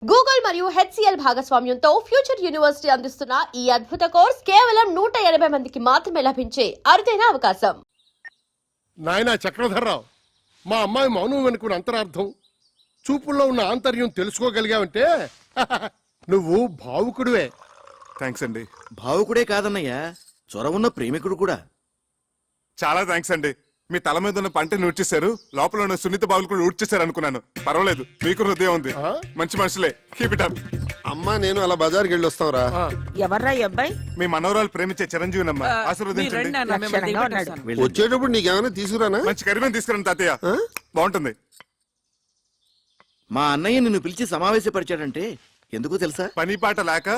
Google మరియు HCL భాగస్వామ్యంతో future university అందిస్తున్న ఈ అద్భుత కోర్స్ కేవలం 180 మందికి మాత్రమే లభించే అరుదైన అవకాశం. నాయనా చక్రధర్రావు, మా అమ్మాయి మౌనం వెనుకున్న అంతరార్థం, చూపుల్లో ఉన్న ఆంతర్యం తెలుసుకోగలిగావంటే నువ్వు భావుకుడివే. థ్యాంక్స్ అండి. భావుకుడే కాదన్నయ్యా, చొరవున్న ప్రేమికుడు కూడా. చాలా థ్యాంక్స్ అండి. మీ తల మీద ఉన్న పంటని ఊడ్చేశారు, లోపల ఉన్న సున్నిత బావులు కూడా ఊడ్చేశారు అనుకున్నాను. పర్వాలేదు, మీకు హృదయం ఉంది. మంచి మనుషులే, కీప్ ఇట్ అప్. అమ్మా నేను అలా బజార్కి వెళ్ళి వస్తావురా. ఎవర్రా ఈ అబ్బాయి? మీ మనవరాలు ప్రేమించే చిరంజీవినమ్మా, ఆశీర్వదించండి. వచ్చేటప్పుడు నీకేమైనా తీసుకురానా? మంచి కరిమేం తీసుకురండి తాతయ్య, బాగుంటుంది. మా అన్నయ్య నిన్ను పిలిచి సమావేశపరిచాడంటే ఎందుకు తెలుసా? పని పాట లేక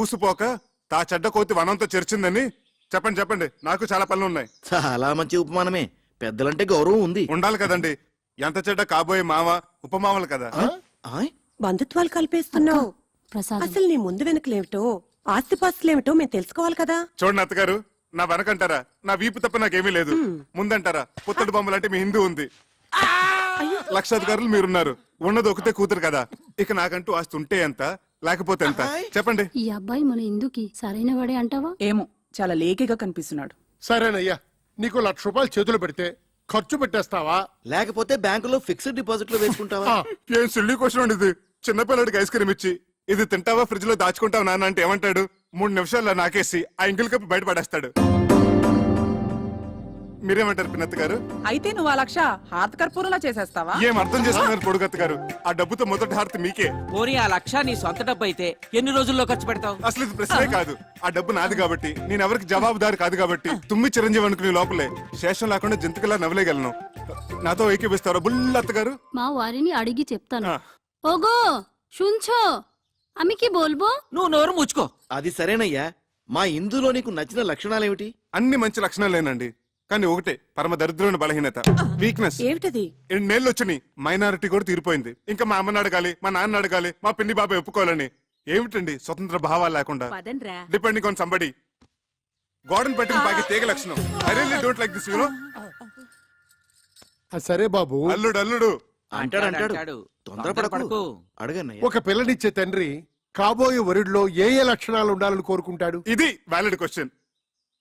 ఊసుపోక తా చెడ్డ కోతి వనంతో చేర్చిందని చెప్పండి. చెప్పండి, నాకు చాలా పనులు ఉన్నాయి. చాలా మంచి ఉపమానమే. పెద్దలంటే గౌరవం ఉంది, ఉండాలి కదండి. ఎంత చెడ్డ కాబోయే మామ ఉపమామలు కదా. బంధుత్వాలు కలిపేస్తున్నావు. అసలు నీ ముందు వెనకలేమిటో, ఆస్తిపాస్తులేమిటో మేము తెలుసుకోవాలి కదా. చూడండి అత్తగారు, నా వెనకంటారా నా వీపు తప్ప నాకేమీ లేదు, ముందంటారా పుత్తడి బొమ్మలంటే మీ హిందూ ఉంది, లక్షాధికారులు మీరున్నారు, ఉన్నది ఒకతే కూతురు కదా. ఇక నాకంటూ ఆస్తి ఉంటే ఎంత, లేకపోతే ఎంత చెప్పండి. ఈ అబ్బాయి మన ఇందుకి సరైన వాడే అంటావా? ఏమో, చాలా లేకిగా కనిపిస్తున్నాడు. సరేనయ్యా, నీకు 1,00,000 రూపాయలు చేతులు పెడితే ఖర్చు పెట్టేస్తావా, లేకపోతే బ్యాంకులో ఫిక్స్డ్ డిపాజిట్ లో వేసుకుంటావా? ఏం సిల్లీ క్వశ్చన్ అండి ఇది. చిన్నపిల్లడికి ఐస్ క్రీమ్ ఇచ్చి ఇది తింటావా ఫ్రిడ్జ్ లో దాచుకుంటావా నాన్న అంటే ఏమంటాడు? 3 నిమిషాల్లో నాకేసి ఆ ఇంగిల్ కప్పు బయట పడేస్తాడు. మీరేమంటారు పిన్నత్త గారు? అయితే నువ్వు ఆ 1,00,000 హారత కర్పూరంలా చేసేస్తావా? ఏం అర్థం చేసుకున్నారు పొడుగత్త గారు? ఆ డబ్బుతో మొదటి హారతి మీకే. పోనీ ఆ 1,00,000 నీ సొంత డబ్బు అయితే ఎన్ని రోజుల్లో ఖర్చు పెడతావు? అసలు ఇది ప్రశ్నే కాదు. ఆ డబ్బు నాది కాబట్టి, నేను ఎవరికి జవాబుదారు కాదు కాబట్టి, తుమ్మి చిరంజీవి అనుకునే లోపలే శేషం లేకుండా జంతుకలా నవ్వలేగలను. నాతో ఏకీపిస్తారా బుల్లత్త గారు? మా వారిని అడిగి చెప్తాను. ఓగో শুনছো, আমি কি বলবো? నువ్వు నోరు ముచ్చుకో. అది సరేనయ్యా. మా ఇందులో నీకు నచ్చిన లక్షణాలేమిటి? అన్ని మంచి లక్షణాలేనండి, కానీ ఒకటే పరమ దరిద్రమైన బలహీనత, వీక్నెస్. ఏమిటది? 2 నెలలు వచ్చి మైనారిటీ కూడా తీరిపోయింది. ఇంకా మా అమ్మని అడగాలి, మా నాన్న అడగాలి, మా పిన్ని బాబాయ్ ఒప్పుకోవాలని. ఏమిటండి స్వతంత్ర భావాలు లేకుండా డిపెండింగ్ ఆన్ సంబడి. గోడన్ పెట్టిన బాగి తీగ లక్షణం. I really don't like this, you know. సరే బాబు, అల్లుడు అంటాడు. తొందరపడకు, అడగన్నయ్య. ఒక పిల్లనిచ్చే తండ్రి కాబోయే వరుడిలో ఏ ఏ లక్షణాలు ఉండాలని కోరుకుంటాడు? ఇది వ్యాలిడ్ క్వశ్చన్.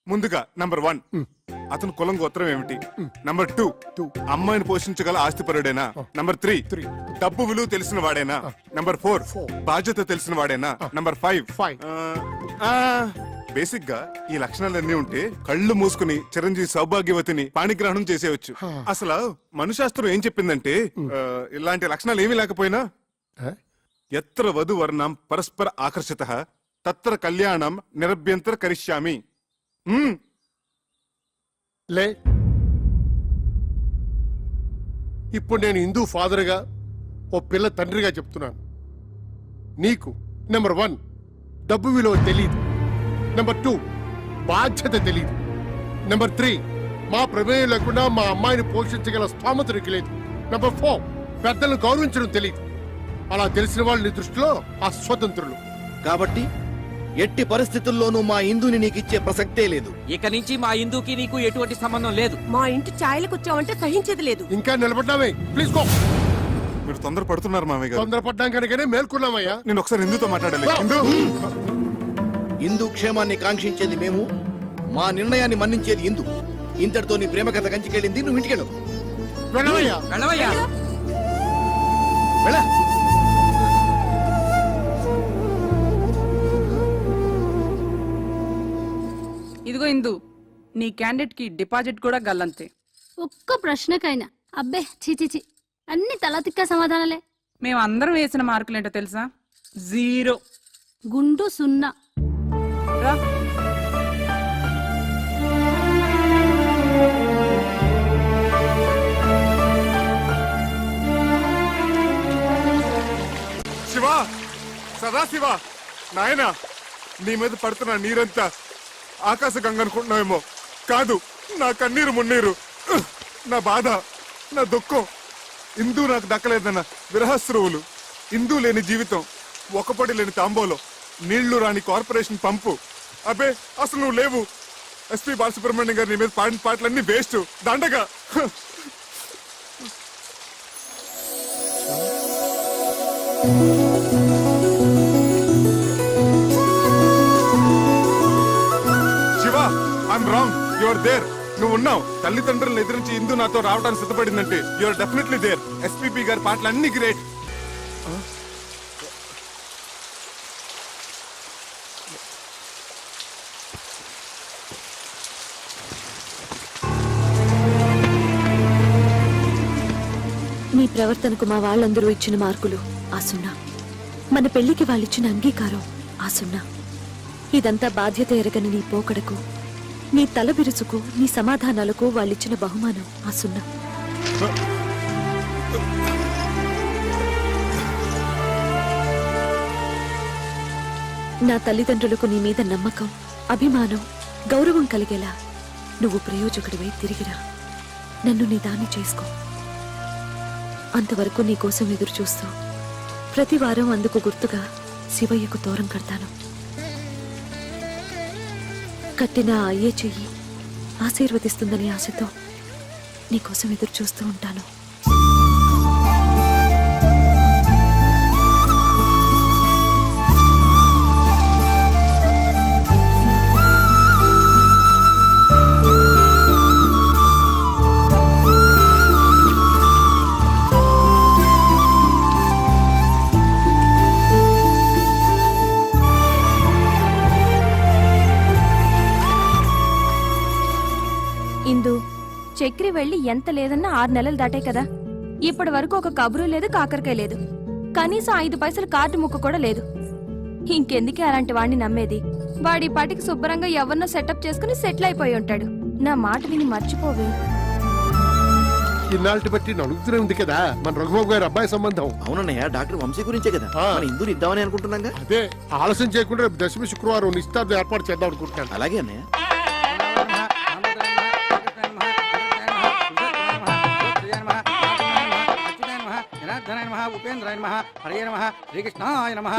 ముందుగా నంబర్ 1, అతను కులం గోత్రం ఏమిటి? నంబర్ 2, అమ్మాయిని పోషించగల ఆస్తిపరుడేనా? నంబర్ 3, డబ్బు విలువ తెలిసిన వాడేనా? నంబర్ 4, బాధ్యత తెలిసిన వాడేనా? నంబర్ 5, బేసిక్ గా ఈ లక్షణాలన్నీ ఉంటే కళ్ళు మూసుకుని చిరంజీవి సౌభాగ్యవతిని పాణిగ్రహణం చేసేయచ్చు. అసలు మనుశాస్త్రం ఏం చెప్పిందంటే, ఇలాంటి లక్షణాలు ఏమీ లేకపోయినా ఎత్ర వధు వర్ణం పరస్పర ఆకర్షితః తత్ర కళ్యాణం నిరభ్యంతర కరిష్యామి. లే, ఇప్పుడు నేను హిందూ ఫాదర్గా, ఓ పిల్ల తండ్రిగా చెప్తున్నాను. నీకు నెంబర్ 1 డబ్బు విలువ తెలియదు. నెంబర్ 2 బాధ్యత తెలియదు. నెంబర్ 3 మా ప్రమేయం లేకుండా మా అమ్మాయిని పోషించగల స్థోమత నీకు లేదు. నెంబర్ 4 పెద్దలను గౌరవించడం తెలియదు. అలా తెలిసిన వాళ్ళు నీ దృష్టిలో అస్వతంత్రులు. కాబట్టి ఎట్టి పరిస్థితుల్లోనూ మా ఇందుని నీకిచ్చే ప్రసక్తే లేదు. ఇక నుంచి మా ఇందుకి నీకు ఎటువంటి సంబంధం లేదు. మా ఇంటి ఛాయలకు వచ్చావంటే సహించేది లేదు. ఇంకా నిలబడ్డామే, ప్లీజ్ గో. మీరు తొందర పడుతున్నారు మామయ్య గారు. తొందరపడ్డాం కనుకనే మేల్కొన్నామయ్యా. నేను ఒకసారి హిందూతో మాట్లాడాలి. ఇందు క్షేమాన్ని కాంక్షించేది మేము, మా నిర్ణయాన్ని మన్నించేది ఇందు. ఇంతటితో నీ ప్రేమ కథ కంచికెళ్ళింది. నువ్వు ఇంటికెళ్ళు. వెళ్ళవయ్యా. వెళ్ళవయ్యా. వెళ్ళ. ఇదిగో ఇందు, నీ క్యాండిడేట్ కి డిపాజిట్ కూడా గల్లంతే. ఒక్క ప్రశ్నకైనా అబ్బే చిచిచి అన్ని తలతిక్క సమాధానాలే. మేమందరం వేసిన మార్కులేంటో తెలుసా? 0. గుండు 0. రా. శివా, సదాశివ, నాయన, నీ మీద పడుతున్న నీరంతా ఆకాశ గంగ అనుకుంటున్నావేమో. కాదు, నా కన్నీరు మున్నీరు, నా బాధ, నా దుఃఖం. ఇందూ నాకు దక్కలేదన్న విరహస్రువులు, ఇందూ లేని జీవితం, ఒకపడి లేని తాంబోలో, నీళ్లు రాని కార్పొరేషన్ పంపు. అబ్బే, అసలు నువ్వు లేవు. ఎస్పీ బాలసుబ్రహ్మణ్యం గారు నీ మీద పాడిన పాటలన్నీ వేస్ట్, దండగా. Thank you. యువర్ దేర్, నువ్వు ఉన్నావు. తల్లిదండ్రులను ఎదిరించి ఇందు నాతో రావడానికి సిద్ధపడిందంటే యువర్ డెఫినెట్లీ దేర్. ఎస్పీపీ గారి పాటలు అన్ని గ్రేట్. నీ ప్రవర్తనకు మా వాళ్ళందరూ ఇచ్చిన మార్కులు ఆ సున్నా, మన పెళ్లికి వాళ్ళిచ్చిన అంగీకారం ఆ సున్నా. ఇదంతా బాధ్యత ఎరగని నీ పోకడకు, నీ తల బిరుసుకు, నీ సమాధానాలకు వాళ్ళిచ్చిన బహుమానం ఆ సున్నా. నా తల్లిదండ్రులకు నీ మీద నమ్మకం, అభిమానం, గౌరవం కలిగేలా నువ్వు ప్రయోజకుడివై తిరిగిరా. నన్ను నీ దాన్ని చేసుకో. అంతవరకు నీ కోసం ఎదురు చూస్తూ ప్రతి వారం అందుకు గుర్తుగా శివయ్యకు తోరం కడతాను. కట్టిన ఆ అయ్యే చెయ్యి ఆశీర్వదిస్తుందని ఆశతో నీకోసం ఎదురు చూస్తూ ఉంటాను. ఇందు, చక్రి వెళ్ళి ఎంత లేదన్నా 6 నెలలు దాటే కదా. ఇప్పటి వరకు ఒక కబురు లేదు, కాకరకాయ లేదు. కనీసం 5 పైసలు కార్డు ముక్క కూడా లేదు. ఇంకెందుకే అలాంటి వాడిని నమ్మేది? వాడి పాటికి శుభ్రంగా ఎవరినో సెటప్ చేసుకుని సెటిల్ అయిపోయి ఉంటాడు. నా మాట విని మర్చిపోవే. ఇన్నాళ్ళకి బట్టి నడుగుతూనే ఉంది కదా మన రఘుబాబు గారి అబ్బాయి సంబంధం. అవునన్నయ్య, డాక్టర్ వంశీ గురించే కదా ఆ. మన ఇందుని ఇద్దామని అనుకుంటున్నాగా. అదే ఆలస్యం చేయకుండా రేపు దశమి శుక్రవారం నిశ్చితార్థం ఏర్పాటు చేద్దాం అనుకుంటున్నాను. అలాగే అన్నయ్య.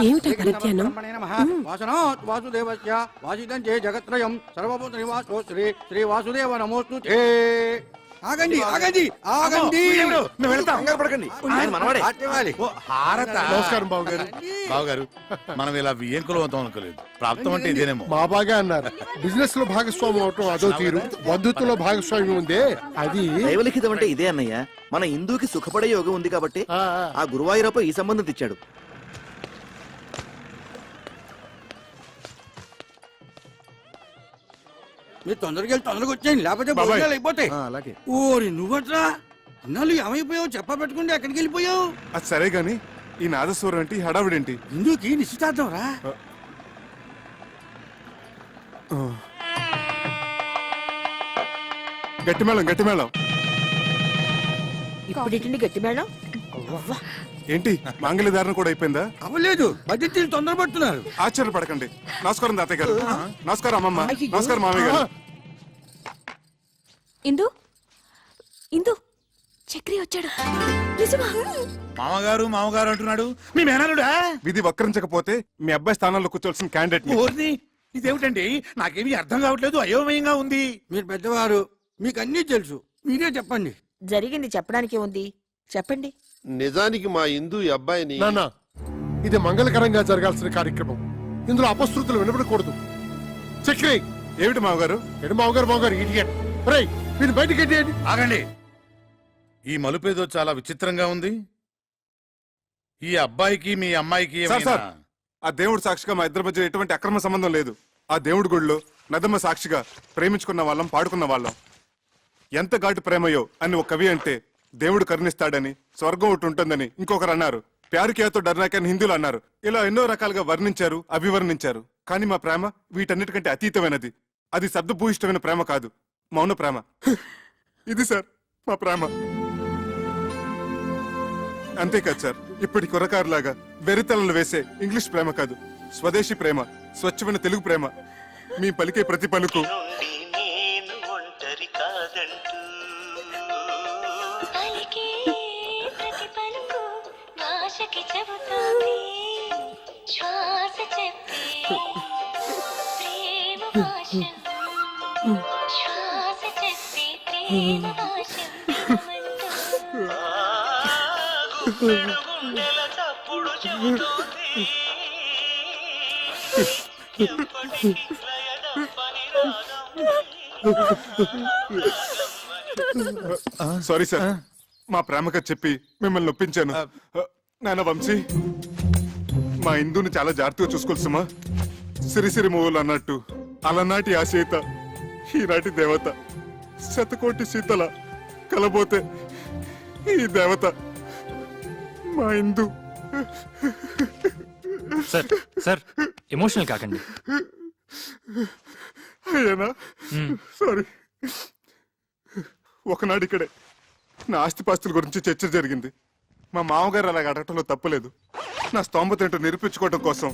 ఏమిటా పరిత్యానం? శ్రీ వాసుదేవ నమోస్తు. ఆగండి ఆగండి ఆగండి, కంగారు పడకండి, ఆయన మనవాడే. నమస్కారం బాబు గారు. బావగారు, మనం ఇలా వియ్యంకులు అవుతాం అనుకోలేదు. ప్రాప్తం అంటే ఇదేనేమో. మా బాగా అన్నారు. బిజినెస్ లో భాగస్వామ్యం అవటం అదో తీరు, బంధుత్వంలో భాగస్వామ్యం ఉందే అది. దైవలిఖితం అంటే ఇదే అన్నయ్య. మన హిందూకి సుఖపడే యోగం ఉంది కాబట్టి ఆ గురువాయూరప్ప ఈ సంబంధం తెచ్చాడు. మీరు తొందరగా వెళ్ళి తొందరగా వచ్చేయండి, లేకపోతే బాబాయ్. భోజనాలు అయిపోతాయి. అలాగే. ఓరి నువ్వట్రా ఇన్నాళ్ళు ఏమైపోయావు? చెప్పా పెట్టుకుంటే ఎక్కడికి వెళ్ళిపోయావు? అది సరే గాని ఈ నాదస్వరం ఏంటి, హడావిడేంటి? ఇందుకి నిశ్చితార్థం రా. గట్టి మేళం గట్టి మేళం. ఇప్పుడు గట్టి మేడం. ఏంటి మాంగళ్య ధారణ కూడా అయిపోయిందా? అవ్వలేదు, బడ్జెట్ తొందరపడుతున్నారు. ఆశ్చర్యపడకండి. నమస్కారం తాతయ్య గారు. నమస్కారం అమ్మమ్మ. నమస్కారం మామయ్య గారు. ఇందు, ఇందు, చక్రి వచ్చాడు. నిజమా? మామగారు మామగారు అంటున్నాడు. మీ మేనలుడా? విధి వక్రించకపోతే మీ అబ్బాయి స్థానంలో కూర్చోవలసిన క్యాండిడేట్ ఓర్ని, ఇదేమిటండి? నాకేమీ అర్థం కావట్లేదు, అయోమయంగా ఉంది. మీరు పెద్దవారు, మీకు అన్నీ తెలుసు, మీరే చెప్పండి. జరిగింది చెప్పడానికి ఉంది, చెప్పండి. నిజానికి మా ఇందు ఈ అబ్బాయిని నాన్న, ఇది మంగళకరంగా జరగాల్సిన కార్యక్రమం. ఇందులో అపశృతులు వినపడకూడదు. చక్రి ఏమిటి మామగారు? ఎడు మామగారు మామగారు ఇడియట్. రేయ్ వీళ్ళు బయటికి ఎట్టేయండి. ఆగండి, ఈ మలుపేదో చాలా విచిత్రంగా ఉంది. ఈ అబ్బాయికి మీ అమ్మాయికి సార్ సార్, ఆ దేవుడు సాక్షిగా మా ఇద్దరి మధ్య ఎటువంటి అక్రమ సంబంధం లేదు. ఆ దేవుడి గుడిలో నదమ్మ సాక్షిగా ప్రేమించుకున్న వాళ్ళం, పాడుకున్న వాళ్ళం. ఎంత ఘాటు ప్రేమయో అని ఒక కవి అంటే దేవుడు కరుణిస్తాడని, స్వర్గం ఒకటి ఉంటుందని ఇంకొకరు అన్నారు. ప్యారు కేతో డర్నాకని హిందీలో అన్నారు. ఇలా ఎన్నో రకాలుగా వర్ణించారు, అభివర్ణించారు. కానీ మా ప్రేమ వీటన్నిటికంటే అతీతమైనది. అది శబ్దభూయిష్టమైన ప్రేమ కాదు, మౌన ప్రేమ. ఇది సార్ మా ప్రేమ. అంతేకాదు సార్, ఇప్పటి కుర్రకారులాగా వెరితలను వేసే ఇంగ్లీష్ ప్రేమ కాదు, స్వదేశీ ప్రేమ, స్వచ్ఛమైన తెలుగు ప్రేమ. మీ పలికే ప్రతి పలుకు శ్వాస చెప్పి ప్రేమ భాష, శ్వాస చెప్పి ప్రేమ భాష గుండెల చప్పుడు చెబుతోంది. ఎప్పటికీ లయదప్పని రాగం. సారీ సార్, మా ప్రేమగా చెప్పి మిమ్మల్ని నొప్పించాను. నాన్న వంశీ, మా ఇందుని చాలా జాగ్రత్తగా చూసుకోవాలి సుమా. సిరిసిరి మూవలు అన్నట్టు అలనాటి ఆ సీత ఈనాటి దేవత, శతకోటి సీతల కలబోతే ఈ దేవత మా ఇందు. సార్ సార్ ఎమోషనల్ కాకండి. అయ్యానా సారీ. ఒకనాడు ఇక్కడే నా ఆస్తిపాస్తుల గురించి చర్చ జరిగింది. మా మామగారు అలాగ అడగటంలో తప్పులేదు. నా స్తోమత ఏంటో నిరూపించుకోవడం కోసం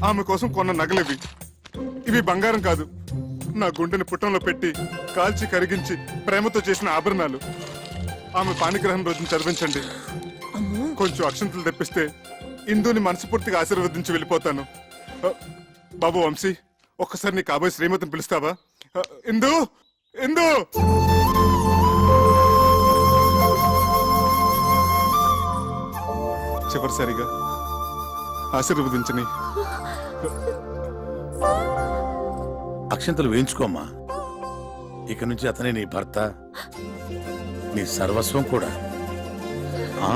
ఆమె కోసం కొన్న నగలివి. ఇవి బంగారం కాదు, నా గుండెని పుట్టంలో పెట్టి కాల్చి కరిగించి ప్రేమతో చేసిన ఆభరణాలు. ఆమె పాణిగ్రహం రోజున చదివించండి. కొంచెం అక్షంతలు తెప్పిస్తే ఇందుని మనస్ఫూర్తిగా ఆశీర్వదించి వెళ్ళిపోతాను. బాబు వంశీ, ఒక్కసారి నీ కాబోయే శ్రీమతిని పిలుస్తావా? ఇందు, ఇందు. చివరిసారిగా ఆశీర్వదించని. అక్షంతలు వేయించుకోమ్మా. ఇక నుంచి అతనే నీ భర్త, నీ సర్వస్వం కూడా. ఆ?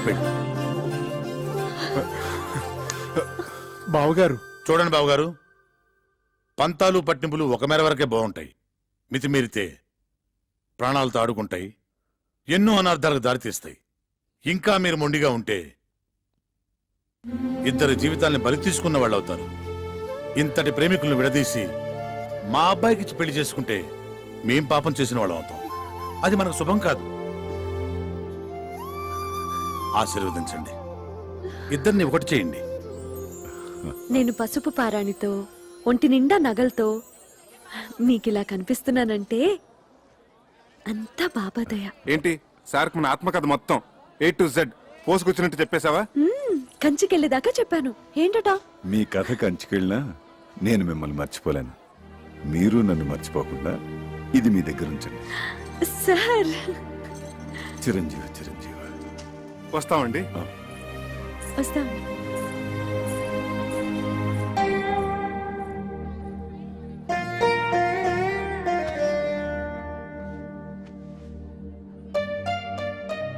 వెళ్ళు. బావగారు, చూడండి బావగారు, పంతాలు పట్టింపులు ఒక మేర వరకే బాగుంటాయి. మితిమీరితే ప్రాణాలతో ఆడుకుంటాయి, ఎన్నో అనార్థాలకు దారితీస్తాయి. ఇంకా మీరు మొండిగా ఉంటే ఇద్దరు జీవితాల్ని బలి తీసుకున్న వాళ్ళు అవుతారు. ఇంతటి ప్రేమికులను విడదీసి మా అబ్బాయికి పెళ్లి చేసుకుంటే మేం పాపం చేసిన వాళ్ళం అవుతాం. అది మనకు శుభం కాదు. ఆశీర్వదించండి, ఇద్దరిని ఒకటి చేయండి. నేను పసుపు పారాణితో ఒంటి నిండా నగలతో మీకిలా కనిపిస్తున్నానంటే అంతా బాబాదయ. ఏంటి సార్, మన ఆత్మకథ మొత్తం A to Z పోసుకొచ్చినట్టు చెప్పేశావా? కంచికెళ్ళేదాకా చెప్పాను. ఏంటట? మీ కథ కంచికెళ్ళినా నేను మిమ్మల్ని మర్చిపోలేను. మీరు నన్ను మర్చిపోకుండా ఇది మీ దగ్గర ఉంచండి. సార్, చిరంజీవి చిరంజీవి. వస్తామండి. వస్తాం.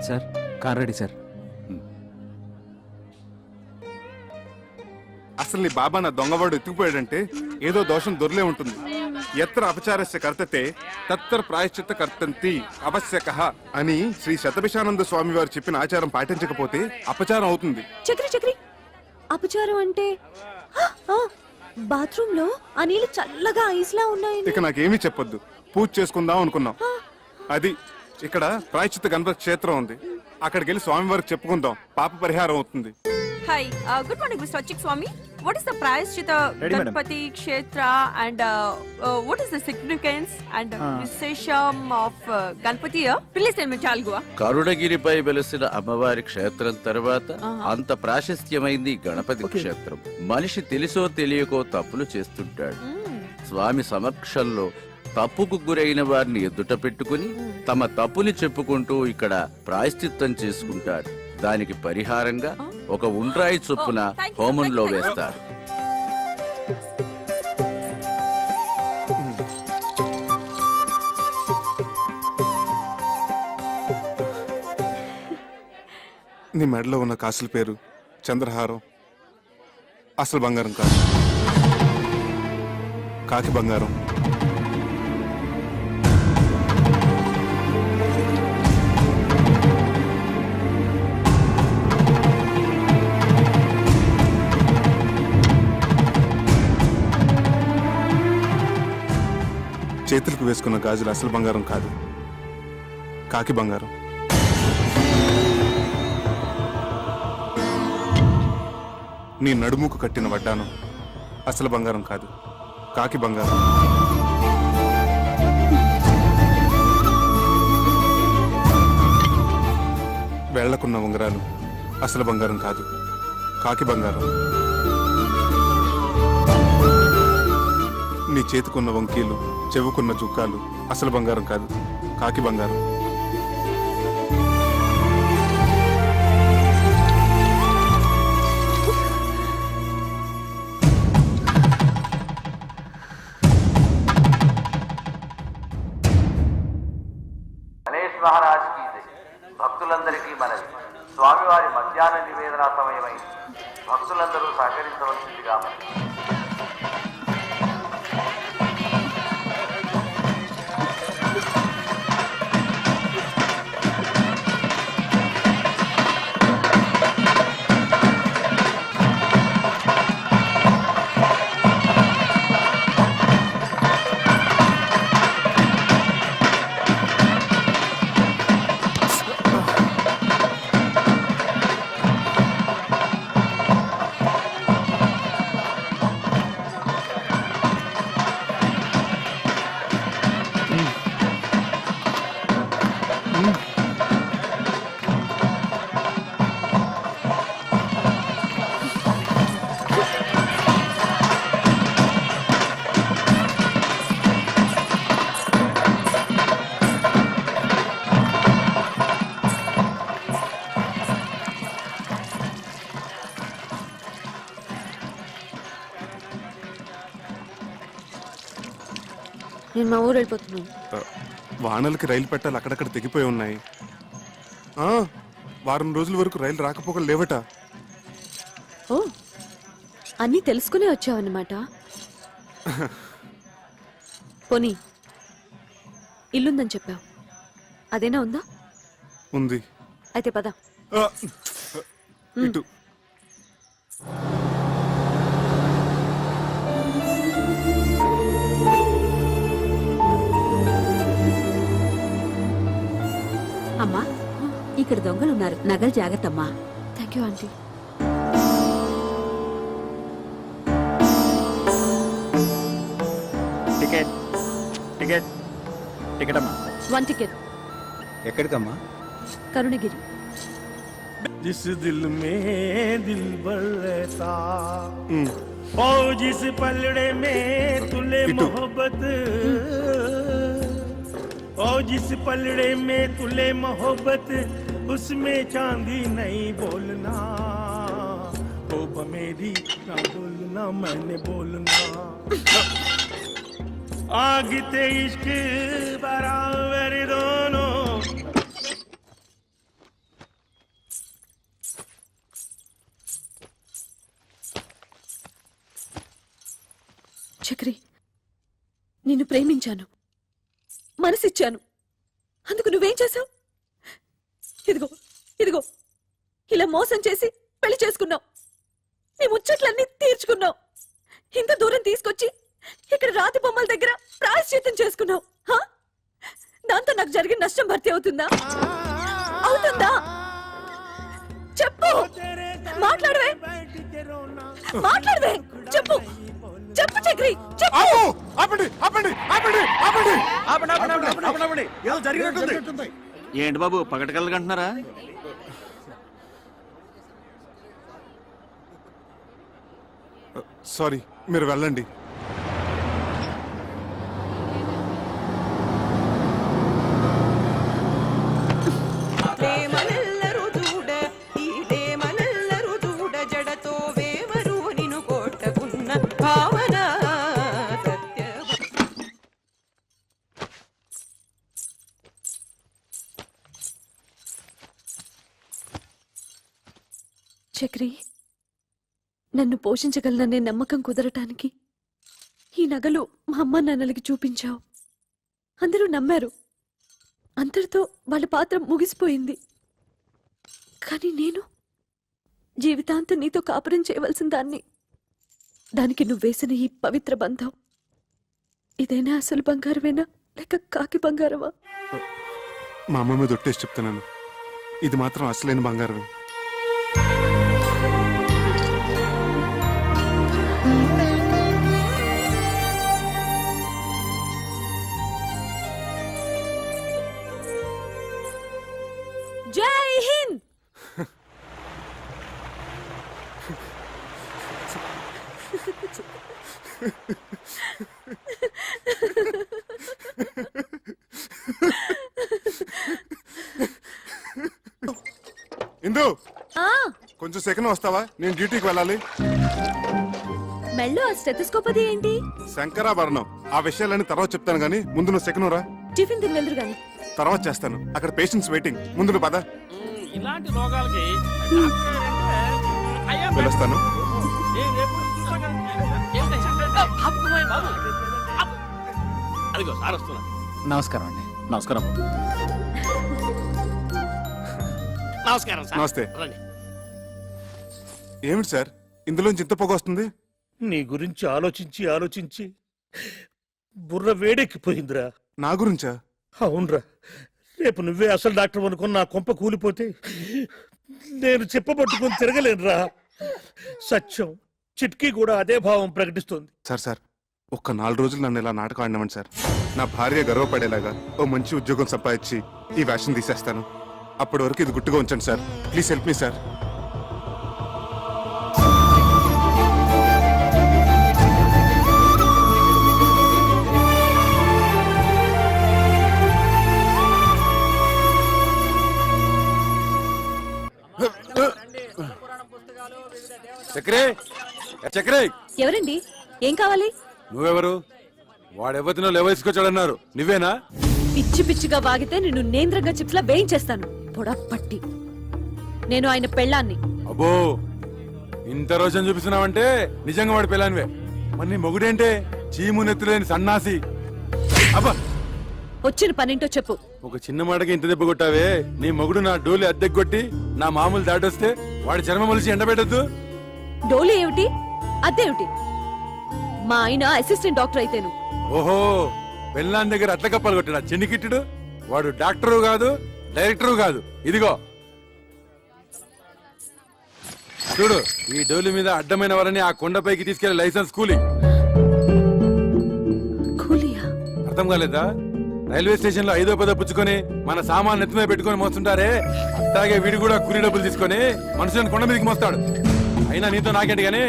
Sir car ready sir. అసలు నీ బాబా నా దొంగవాడు ఎత్తుకుపోయాడంటే ఏదో దోషం దొరలే ఉంటుంది. ఎత్ర అపచారస్య కర్తతే తత్తర ప్రాయశ్చిత్త కర్తంతి అవశ్యకః అని శ్రీ శతభిషానంద స్వామి వారు చెప్పిన ఆచారం పాటించకపోతే అపచారం అవుతుంది. చక్రి చక్రి, అపచారం అంటే బాత్రూమ్ లో ఆ నీళ్లు చల్లగా ఐస్లా ఉన్నాయి. ఇక నాకేమీ చెప్పొద్దు, పూజ చేసుకుందాం అనుకున్నాం. అది ఇక్కడ ప్రాయశ్చిత్త గణపతి క్షేత్రం ఉంది, అక్కడికి వెళ్ళి స్వామి వారికి చెప్పుకుందాం, పాప పరిహారం అవుతుంది. Hi, good morning, Mr. Achik Swami. What is the Prayashchita Ganpati Kshetra and what is the significance and Vishesham of Ganpati here? Please tell me, Chalgua. కరుణగిరిపై వెలసిన అమ్మవారి క్షేత్రం తర్వాత అంత ప్రాశస్త్యమైంది గణపతి క్షేత్రం. మనిషి తెలుసో తెలియకో తప్పులు చేస్తుంటాడు. స్వామి సమక్షంలో తప్పుకు గురైన వారిని ఎదుట పెట్టుకుని తమ తప్పుని చెప్పుకుంటూ ఇక్కడ ప్రాయశ్చిత్తం చేసుకుంటారు. దానికి పరిహారంగా ఒక ఉండ్రాయి చొప్పున హోమంలో వేస్తారు. నీ మెడలో ఉన్న కాసుల పేరు చంద్రహారం. అసలు బంగారం కాదు, కాకి బంగారం. చేతులకు వేసుకున్న గాజులు అసలు బంగారం కాదు, కాకి బంగారం. నీ నడుముకు కట్టిన వడ్డానం అసలు బంగారం కాదు, కాకి బంగారం. వేళ్లకున్న ఉంగరాలు అసలు బంగారం కాదు, కాకి బంగారం. నీ చేతికున్న వంకీలు, చెవుకున్న జుక్కాలు అసలు బంగారం కాదు, కాకి బంగారం. సమయమైంది. భక్తులందరూ సహకరించవలసిందిగా మరి. నేను మా ఊరు వెళ్ళిపోతున్నాను. వానలకి రైలు పెట్టాలి అక్కడక్కడ తెగిపోయి ఉన్నాయి. వారం రోజుల వరకు రైలు రాకపోకలు లేవట. ఓ, అన్నీ తెలుసుకునే వచ్చావన్నమాట. పోనీ ఇల్లుందని చెప్పావు, అదేనా ఉందా? ఉంది. అయితే పద. ఇటు అమ్మా, ఇక్కడ దొంగలు ఉన్నారు, నగలు జాగ్రత్త అమ్మా. Thank you aunty. Ticket ticket ticket అమ్మా. 1 టికెట్. ఎక్కడికమ్మా? కరుణగిరి. जिस दिल में दिल भर रहता ओ जिस पलड़े में तुले मोहब्बत ओ जिस पलड़े में तुले मोहब्बत उसमें चांदी नहीं बोलना ओ मेरी ना बोलना मैंने बोलना आग ते इश्क बराबर दोनों చక్రి, నిన్ను ప్రేమించాను, మనసిచ్చాను. అందుకు నువ్వేం చేశావు? ఇదిగో ఇదిగో ఇలా మోసం చేసి పెళ్లి చేసుకున్నావు. నీ ముచ్చట్లన్నీ తీర్చుకున్నావు. ఇంత దూరం తీసుకొచ్చి ఇక్కడ రాతి బొమ్మల దగ్గర ప్రాయశ్చిత్తం చేసుకున్నావు. దాంతో నాకు జరిగిన నష్టం భర్తీ అవుతుందా? అవుతుందా? చెప్పు, మాట్లాడవే, మాట్లాడవే, చెప్పు, చెప్పు చక్రి, చెప్పు. ఏదో జరిగినట్టుంది. ఏంటి బాబు పగటకల్లుకంటున్నారా? సారీ, మీరు వెళ్ళండి. చక్రి, నన్ను పోషించగలననే నమ్మకం కుదరటానికి ఈ నగలు మా అమ్మ నాన్నలకి చూపించావు. అందరూ నమ్మారు. అంతటితో వాళ్ళ పాత్ర ముగిసిపోయింది. కానీ నేను జీవితాంతం నీతో కాపురం చేయవలసిన దాన్ని. దానికి నువ్వేసిన ఈ పవిత్ర బంధం ఇదైనా అసలు బంగారమేనా లేక కాకి బంగారమా? మా అమ్మ మీద ఒట్టేసి చెప్తున్నాను, ఇది మాత్రం అసలైన బంగారమే. జై హింద్. ఇందు, కొంచెం సెకండ్ వస్తావా? నేను డ్యూటీకి వెళ్ళాలి. మెళ్ళో ఆ స్టెథోస్కోప్ అది ఏంటి? శంకరాభరణం. ఆ విషయాలన్నీ తర్వాత చెప్తాను గానీ ముందు నువ్వు సెకండ్ రా. టిఫిన్ తిని వెళ్దురు గాని. తర్వాత చేస్తాను, అక్కడ పేషెంట్స్ వెయిటింగ్. ముందు నువ్వు పద. ఇలాంటి రోగాలకి వెళ్ళొస్తాను. అదిగో సార్ వస్తున్నా. నమస్కారం అండి. నమస్కారం. నమస్కారం సార్. నమస్తే. రండి. ఏమిటి సార్ ఇందులోంచి ఇంత పొగ వస్తుంది? నీ గురించి ఆలోచించి ఆలోచించి బుర్ర వేడెక్కిపోయిందిరా. నా గురించా? అవునరా, రేపు నువ్వే అసలు డాక్టర్ అనుకుని నా కొంప కూలిపోతే నేను చెప్పబట్టుకుని తిరగలేనురా. సత్యం చిట్కీ కూడా అదే భావం ప్రకటిస్తుంది. సార్ ఒక్క 4 రోజులు నన్ను ఇలా నాటకం ఆడినామండి సార్. నా భార్య గర్వపడేలాగా ఓ మంచి ఉద్యోగం సంపాదించి ఈ వేషం తీసేస్తాను. అప్పటి వరకు ఇది గుట్టుగా ఉంచండి sir. Please help me sir. చక్రే చక్రే, ఎవరండి? ఏం కావాలి? నువ్వెవరు? వాడెవతినో లేవేసుకొచ్చాడన్నారు, నువ్వేనా? పిచ్చి పిచ్చిగా వాగితే నిన్ను నేంద్రంగా చిప్స్లా వేయించేస్తాను. పొడపట్టి. నేను ఆయన పెళ్ళాన్ని. అబ్బో, ఇంత రోజున చూపిస్తున్నావంటే నిజంగా వాడి పిల్లానివే. మరి నీ మొగుడేంటే చీము నెత్తులేని సన్నాసి. అబ్బా, వచ్చిన పనింటో చెప్పు. ఒక చిన్న మాటకి ఇంత దెబ్బ కొట్టావే. నీ మొగుడు నా డోలి అద్దెకొట్టి నా మామూలు దాటొస్తే వాడి చర్మం మలిసి ఎండబెట్టద్దు. డోలు ఏమిటి, అదేమిటి? మా ఆయన అసిస్టెంట్ డాక్టర్ అయితేను. ఓహో, పెళ్ళాన్ దగ్గర అట్ల కప్పాలు కొట్టినా చెన్నికిట్టుడు. వాడు డాక్టరు కాదు, డైరెక్టరు కాదు. ఇదిగో చూడు, ఈ డోలి మీద అడ్డమైన వారని ఆ కొండపైకి తీసుకెళ్లి లైసెన్స్ కూలి. కూలియా? అర్థం కాలేదా? రైల్వే స్టేషన్ లో 5వ 10వ పుచ్చుకొని మన సామాన్ నెత్తిమే పెట్టుకొని మోస్తుంటారే, అట్లాగే వీడు కూడా కూలి డబ్బులు తీసుకొని మనుషులను కొండ మీదకి మోస్తాడు. అయినా నీతో నాకేంటి గానీ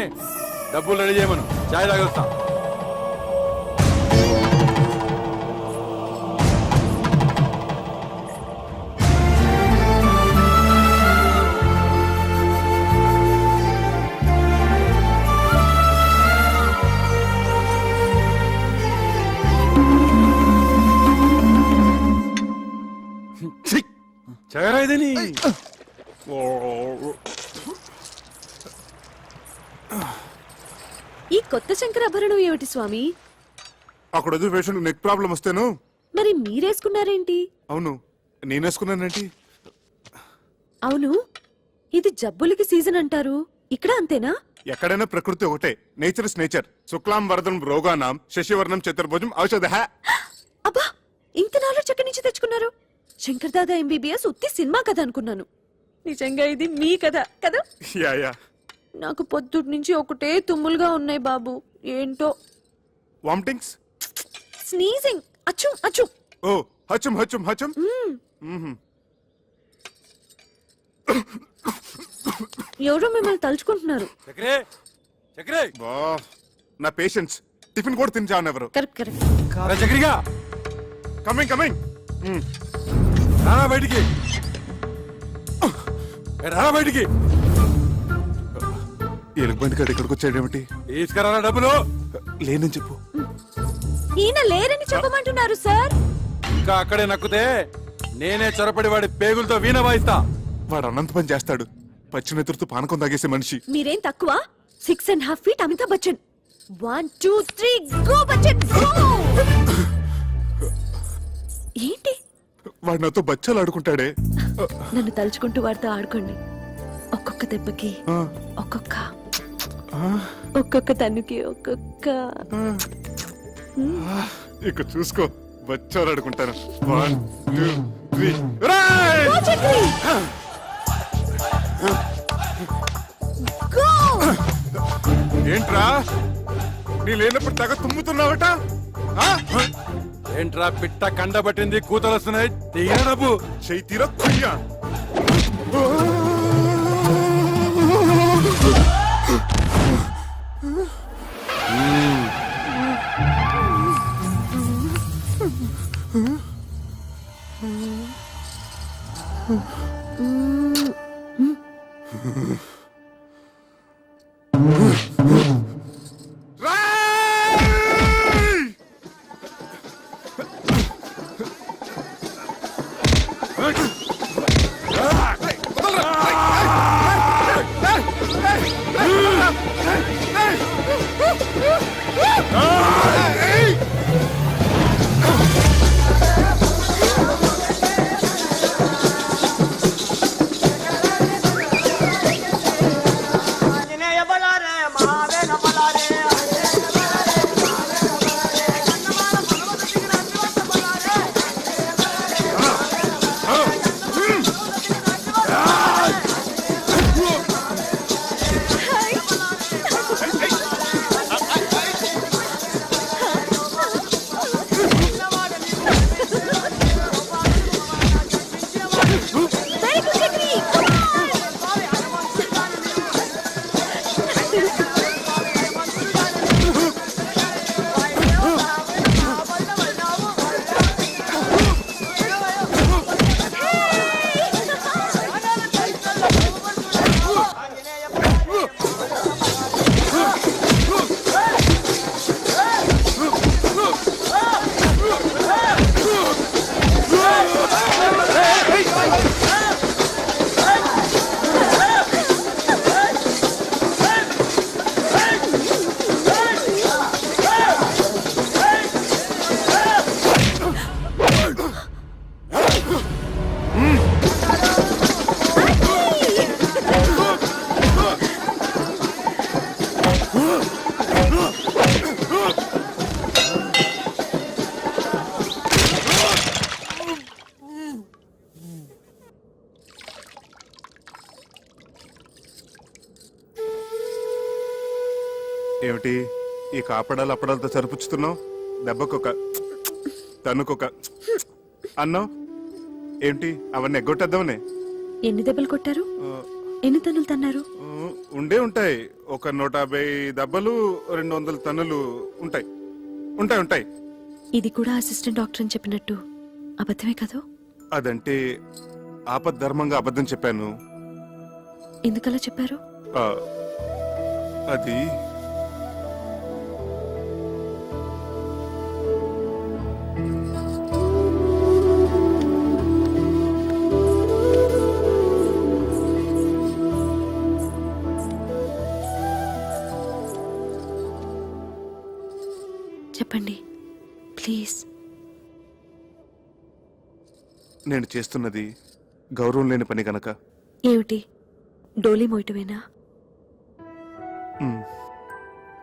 డబ్బులు రెడీ చేయమను, చాయ్ తాగొస్తా. చగరా ఇదని. ఈ కొత్త శంకరాభరణం ఏమిటి స్వామి? అక్కడ వదిలి పేషెంట్ నెక్ ప్రాబ్లం వస్తేను. మరి మీరేసుకున్నారేంటి? అవును, నేనేసుకున్నానండి. అవును, ఇది జబ్బులకి సీజన్ అంటారు, ఇక్కడ అంతేనా? ఎక్కడైనా ప్రకృతి ఒకటే. Nature is nature. శుక్లాం వరదం రోగానాం శశివర్ణం చతుర్భుజం ఔషధ. అబ్బా, ఇంత నాలెడ్జ్ ఎక్కడి నుంచి తెచ్చుకున్నారు? శంకర్ దాదా ఎంబీబీఎస్ ఉత్తి సినిమా కథ అనుకున్నాను. నిజంగా ఇది మీ కథ కదా? Yeah yeah. నాకు పొద్దుటి నుంచి ఒకటే తుమ్ములుగా ఉన్నాయి బాబు. ఏంటో. వామిటింగ్స్, స్నీజింగ్, అచ్చు అచ్చు. ఓ హచం హచం హచం. ఎవరో మిమ్మల్ని తలుచుకుంటున్నారు. చక్రే చక్రే, బా, నా పేషెంట్స్ టిఫిన్ కూడా తిని ఎవరు. Correct correct. చక్రిగా కమింగ్ కమింగ్. రానా బయటికి, రానా బయటికి. ఎలుగుబంటి కాదు ఇక్కడికి వచ్చాడేమిటి? తీసుకురా డబ్బులు. లేనని చెప్పు. ఈయన లేరని చెప్పమంటున్నారు సార్. ఇంకా అక్కడే నక్కుతే నేనే చొరపడి వాడి పేగులతో వీణ వాయిస్తా. వాడు అనంత పని చేస్తాడు. పచ్చినెత్తురుతో పానకం తాగేసే మనిషి. మీరేం తక్కువ? 6.5 feet Amitabh Bachchan. 1 2 3 go Bachchan go. ఏంటి? వాడు నాతో బచ్చాలు ఆడుకుంటాడే. నన్ను తలుచుకుంటూ వాడితో ఆడుకోండి. ఒక్కొక్క దెబ్బకి ఒక్కొక్క తన్నుకి ఒక్కొక్క. ఇక చూసుకో, బచ్చాలు ఆడుకుంటాను. 1 2 3. ఏంట్రా నీ లేనప్పుడు తెగ తుమ్ముతున్నావట? ఏంట్రా పిట్ట కండబట్టింది, కూతలు వస్తున్నాయి. తీరా డబ్బు. చెయ్యి తీరా కొయ్యా. ఏమిటి ఈ కాపడాలు అప్పడాలతో సరిపుచ్చుతున్నావు? దెబ్బకొక తన్నుకొక అన్నావు ఏంటి? అవన్నీ ఎగ్గొట్టేద్దామనే. ఎన్ని దెబ్బలు కొట్టారు? ఎన్ని తన్నులు తన్నారు? ఉండే ఉంటాయి. ఒక 150 దెబ్బలు, 200 తన్నులు ఉంటాయి. ఉంటాయి ఉంటాయి. ఇది కూడా అసిస్టెంట్ డాక్టర్ అని చెప్పినట్టు అబద్ధమే కదా? అదంటే ఆపద్ధర్మంగా అబద్ధం చెప్పాను. ఎందుకలా చెప్పారు? ఆ, అది చెప్పండి ప్లీజ్. నేను చేస్తున్నది గౌరవం లేని పని గనక. ఏమిటి, డోలీ మోయటమేనా?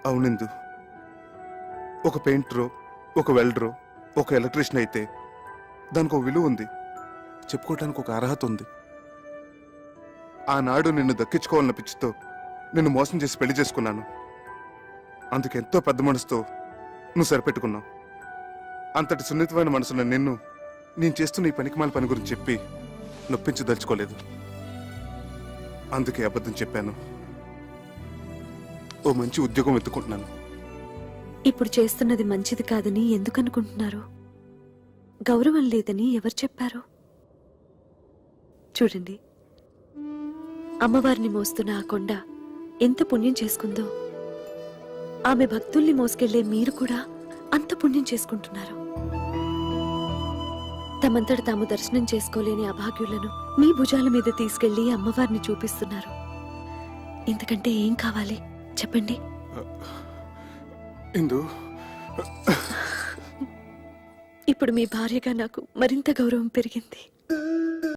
అవునిందు, ఒక పెయింటరో, ఒక వెల్డరో, ఒక ఎలక్ట్రీషియన్ అయితే దానికి ఒక విలువ ఉంది, చెప్పుకోవటానికి ఒక అర్హత ఉంది. ఆనాడు నిన్ను దక్కించుకోవాలన్న పిచ్చితో నిన్ను మోసం చేసి పెళ్లి చేసుకున్నాను. అందుకెంతో పెద్ద మనసుతో నువ్వు సరిపెట్టుకున్నావు. అంతటి సున్నితమైన మనసున్న నిన్ను నేను చేస్తున్న ఈ పనికిమాల పని గురించి చెప్పి నొప్పించదలుచుకోలేదు. అందుకే అబద్ధం చెప్పాను. ఓ మంచి ఉద్యోగం వెతుకుంటున్నాను. ఇప్పుడు చేస్తున్నది మంచిది కాదని ఎందుకు అనుకుంటున్నారు? గౌరవం లేదని ఎవరు చెప్పారు? చూడండి, అమ్మవారిని మోస్తున్న ఆ కొండ ఎంత పుణ్యం చేసుకుందో, ఆమె భక్తుల్ని మోసుకెళ్లే మీరు కూడా అంత పుణ్యం చేసుకుంటున్నారు. తమంతట తాము దర్శనం చేసుకోలేని అభాగ్యులను మీ భుజాల మీద తీసుకెళ్లి అమ్మవారిని చూపిస్తున్నారు. ఇంతకంటే ఏం కావాలి చెప్పండి? ఇందు, ఇప్పుడు మీ భార్యగా నాకు మరింత గౌరవం పెరిగింది.